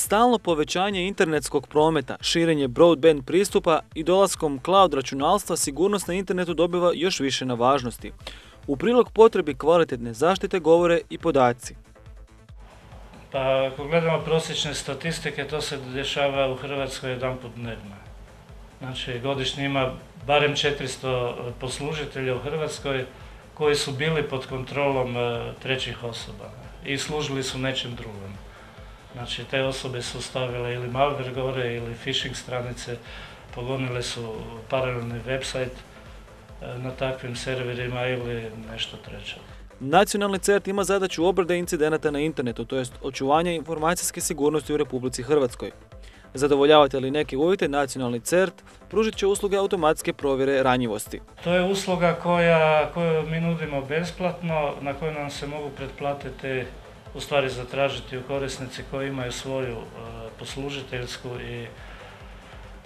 Stalno povećanje internetskog prometa, širenje broadband pristupa i dolaskom cloud računalstva sigurnost na internetu dobiva još više na važnosti. U prilog potrebi kvalitetne zaštite govore i podaci. Pa ako gledamo prosječne statistike, to se dešava u Hrvatskoj jedanput dnevno. Znači godišnje ima barem 400 poslužitelja u Hrvatskoj koji su bili pod kontrolom trećih osoba i služili su nečem drugom. Znači te osobe su stavile ili malware gore ili phishing stranice, pogonile su paralelni website na takvim serverima ili nešto treće. Nacionalni CERT ima zadaću obrade incidenata na internetu, to jest očuvanja informacijske sigurnosti u Republici Hrvatskoj. Zadovoljavate li neke uvjete, Nacionalni CERT pružit će usluge automatske provjere ranjivosti. To je usluga koju mi nudimo besplatno, na koju nam se mogu pretplatiti, u stvari zatražiti korisnici koji imaju svoju poslužiteljsku i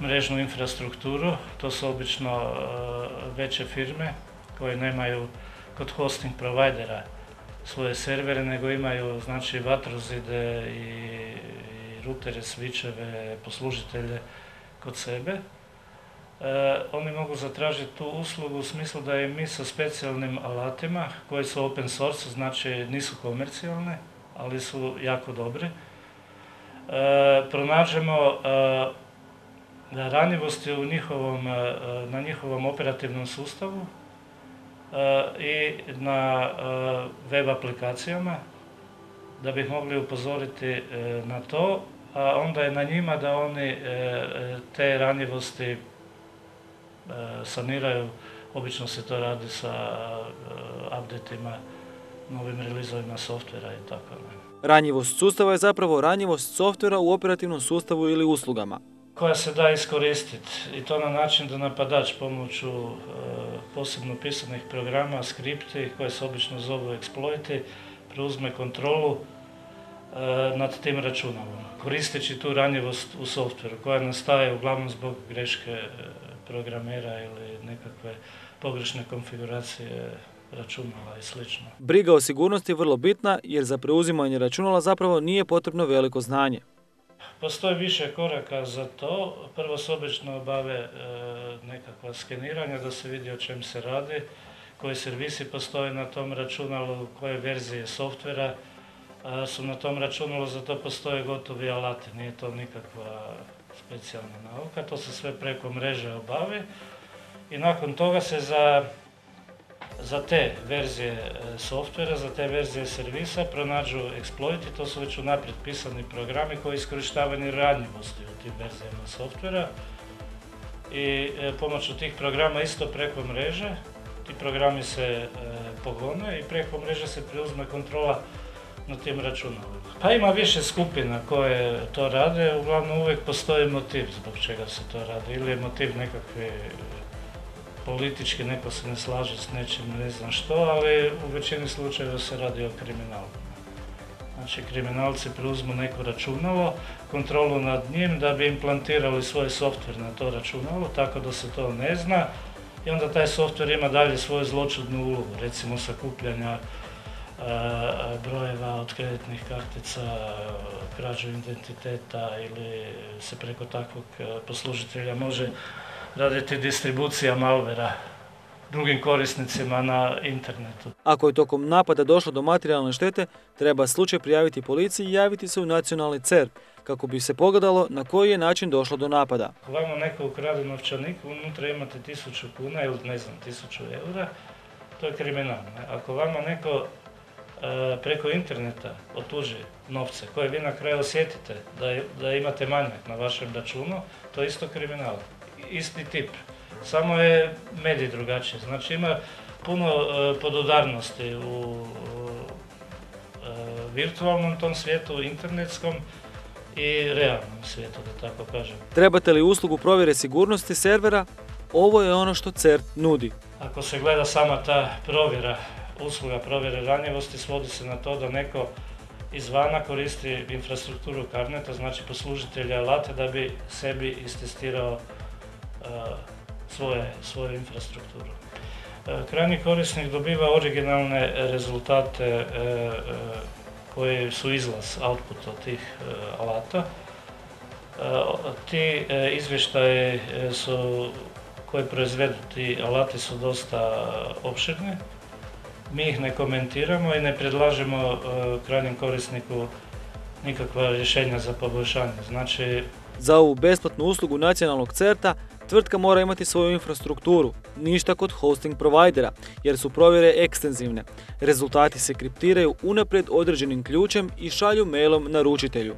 mrežnu infrastrukturu. To su obično veće firme koje nemaju kod hosting provajdera svoje servere, nego imaju znači vatrozide i rutere, switcheve, poslužitelje kod sebe. Oni mogu zatražiti tu uslugu u smislu da im mi sa specijalnim alatima koji su open source, znači nisu komercijalne, ali su jako dobri, pronađemo ranjivosti na njihovom operativnom sustavu i na web aplikacijama, da bi mogli upozoriti na to, a onda je na njima da oni te ranjivosti saniraju. Obično se to radi sa updateima, novim relizovima softvera i tako. Ranjivost sustava je zapravo ranjivost softvera u operativnom sustavu ili uslugama, koja se da iskoristiti, i to na način da napadač pomoću posebno pisanih programa, skripti koje se obično zovu exploiti, preuzme kontrolu nad tim računalom, koristeći tu ranjivost u softveru koja nastaje uglavnom zbog greške programera ili nekakve pogrešne konfiguracije računala i sl. Briga o sigurnosti je vrlo bitna jer za preuzimanje računala zapravo nije potrebno veliko znanje. Postoji više koraka za to. Prvo se obično obave nekakva skeniranja da se vidi o čem se radi, koji servisi postoje na tom računalu, koje verzije softvera su na tom računalu, za to postoje gotovi alati, nije to nikakva specijalna nauka, to se sve preko mreže obavi i nakon toga se za te verzije softvera, za te verzije servisa pronađu exploiti, to su već unaprijed pisani programi koji iskorištavaju ranjivosti u tim verzijama softvera i pomoću tih programa isto preko mreže, ti programi se pogone i preko mreže se preuzme kontrola na tim računalima. Pa ima više skupina koje to rade, uglavnom uvijek postoji motiv zbog čega se to radi, ili je motiv nekakvi politički, neko se ne slaže s nečim, ne znam što, ali u većini slučajeva se radi o kriminalu. Znači, kriminalci preuzmu neko računalo, kontrolu nad njim da bi implantirali svoj softver na to računalo, tako da se to ne zna i onda taj softver ima dalje svoju zločudnu ulogu, recimo sakupljanja brojeva od kreditnih kartica, krađu identiteta ili se preko takvog poslužitelja može raditi distribucija malvera drugim korisnicima na internetu. Ako je tokom napada došlo do materijalne štete, treba slučaj prijaviti policiji i javiti se u Nacionalni CERT kako bi se pogledalo na koji je način došlo do napada. Ako vama neko ukrade novčanik, unutra imate 1000 kuna ili 1000 eura, to je kriminal. Ako vama neko preko interneta otuži novce koje vi na kraju osjetite da imate manjak na vašem računu, to je isto kriminal. Isti tip, samo je medij drugačiji. Znači ima puno podudarnosti u virtualnom tom svijetu, internetskom i realnom svijetu, da tako kažem. Trebate li uslugu provjere sigurnosti servera? Ovo je ono što CERT nudi. Ako se gleda sama ta usluga provjere ranjivosti, svodi se na to da neko izvana koristi infrastrukturu Carneta, znači poslužitelja alata, da bi sebi istestirao svoju infrastrukturu. Krajnji korisnik dobiva originalne rezultate koji su izlaz outputa tih alata Ti izvještaji koji proizvedu ti alati su dosta opširni. Mi ih ne komentiramo i ne predlažemo krajnjem korisniku nikakva rješenja za poboljšanje. Znači, za ovu besplatnu uslugu nacionalnog CERT-a tvrtka mora imati svoju infrastrukturu, ništa kod hosting provajdera, jer su provjere ekstenzivne. Rezultati se kriptiraju unaprijed određenim ključem i šalju mailom naručitelju.